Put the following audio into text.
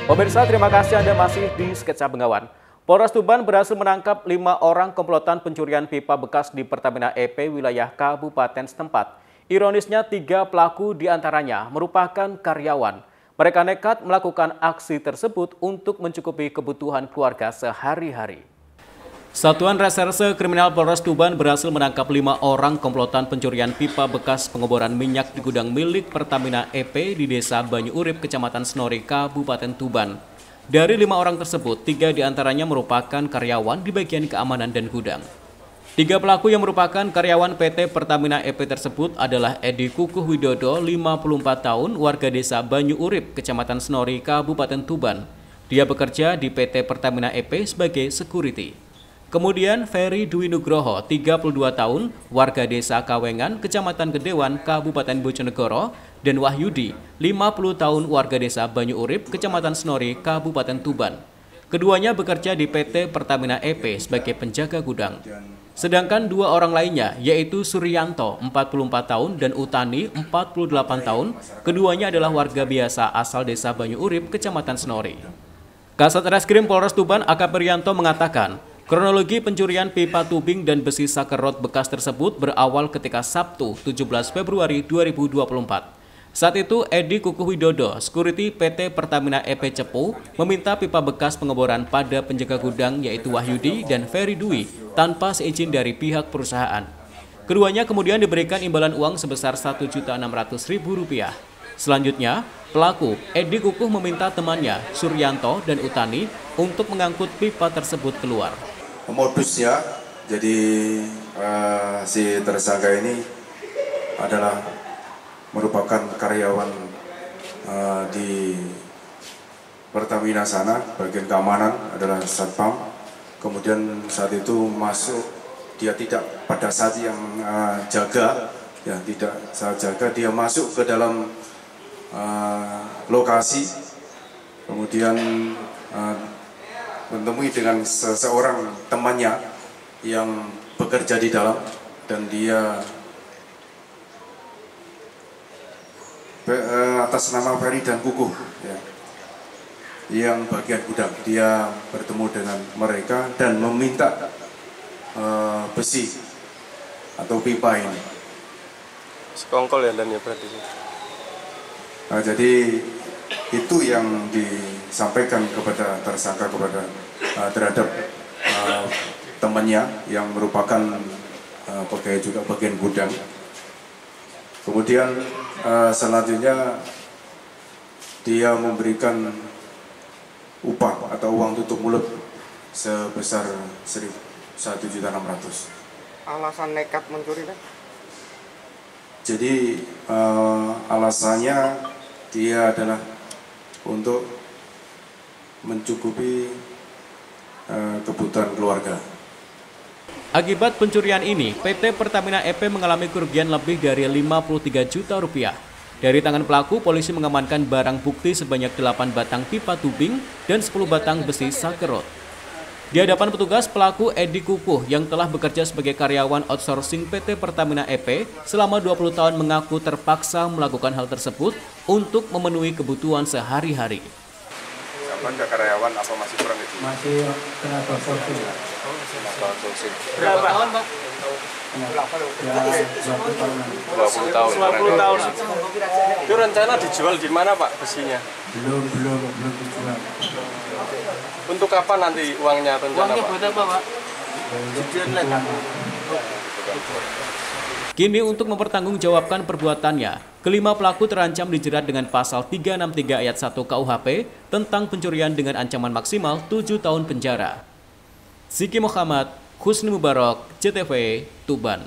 Pemirsa, terima kasih Anda masih di Sketsa Bengawan. Polres Tuban berhasil menangkap 5 orang komplotan pencurian pipa bekas di Pertamina EP wilayah kabupaten setempat. Ironisnya 3 pelaku diantaranya merupakan karyawan. Mereka nekat melakukan aksi tersebut untuk mencukupi kebutuhan keluarga sehari-hari. Satuan Reserse Kriminal Polres Tuban berhasil menangkap 5 orang komplotan pencurian pipa bekas pengeboran minyak di gudang milik Pertamina EP di Desa Banyu Urip, Kecamatan Senori, Kabupaten Tuban. Dari 5 orang tersebut, 3 diantaranya merupakan karyawan di bagian keamanan dan gudang. 3 pelaku yang merupakan karyawan PT Pertamina EP tersebut adalah Edi Kukuh Widodo, 54 tahun, warga Desa Banyu Urip, Kecamatan Senori, Kabupaten Tuban. Dia bekerja di PT Pertamina EP sebagai security. Kemudian Ferry Dwi Nugroho, 32 tahun, warga Desa Kawengan, Kecamatan Gedewan, Kabupaten Bojonegoro, dan Wahyudi, 50 tahun, warga Desa Banyu Urip, Kecamatan Senori, Kabupaten Tuban. Keduanya bekerja di PT Pertamina EP sebagai penjaga gudang. Sedangkan 2 orang lainnya, yaitu Suryanto, 44 tahun, dan Utani, 48 tahun, keduanya adalah warga biasa asal Desa Banyu Urip, Kecamatan Senori. Kasat Reskrim Polres Tuban AKP Rianto mengatakan, kronologi pencurian pipa tubing dan besi sakerot bekas tersebut berawal ketika Sabtu 17 Februari 2024. Saat itu, Edi Kukuh Widodo, security PT Pertamina EP Cepu, meminta pipa bekas pengeboran pada penjaga gudang yaitu Wahyudi dan Ferry Dwi tanpa seizin dari pihak perusahaan. Keduanya kemudian diberikan imbalan uang sebesar Rp1.600.000. Selanjutnya, pelaku Edi Kukuh meminta temannya Suryanto dan Utani untuk mengangkut pipa tersebut keluar. Modusnya, jadi si tersangka ini adalah merupakan karyawan di Pertamina sana, bagian keamanan adalah satpam. Kemudian saat itu masuk, dia tidak pada saat yang jaga, ya tidak saat jaga, dia masuk ke dalam lokasi, kemudian menemui dengan seseorang temannya yang bekerja di dalam, dan dia atas nama Ferry dan Kukuh, ya, yang bagian gudang. Dia bertemu dengan mereka dan meminta besi atau pipa ini. Sekongkol ya dan ya berarti. Nah, jadi itu yang disampaikan kepada tersangka terhadap temannya yang merupakan pegawai juga bagian gudang. Kemudian selanjutnya dia memberikan upah atau uang tutup mulut sebesar Rp1.600.000. Alasan nekat mencuri kan? Jadi alasannya dia adalah untuk mencukupi kebutuhan keluarga. Akibat pencurian ini, PT Pertamina EP mengalami kerugian lebih dari Rp53 juta. Dari tangan pelaku, polisi mengamankan barang bukti sebanyak 8 batang pipa tubing dan 10 batang besi sakerot. Di hadapan petugas, pelaku Edi Kukuh yang telah bekerja sebagai karyawan outsourcing PT Pertamina EP selama 20 tahun mengaku terpaksa melakukan hal tersebut untuk memenuhi kebutuhan sehari-hari. Apakah karyawan apa masih kurang itu? Masih kena outsourcing. Berapa tahun, Pak? 20 tahun. 20 tahun. Itu rencana dijual di mana, Pak, besinya? Belum dijual. Untuk kapan nanti uangnya rencana, Pak? Buat apa, Pak? Kini untuk mempertanggungjawabkan perbuatannya, kelima pelaku terancam dijerat dengan pasal 363 ayat 1 KUHP tentang pencurian dengan ancaman maksimal 7 tahun penjara. Ziki Muhammad, Husni Mubarak, CTV, Tuban.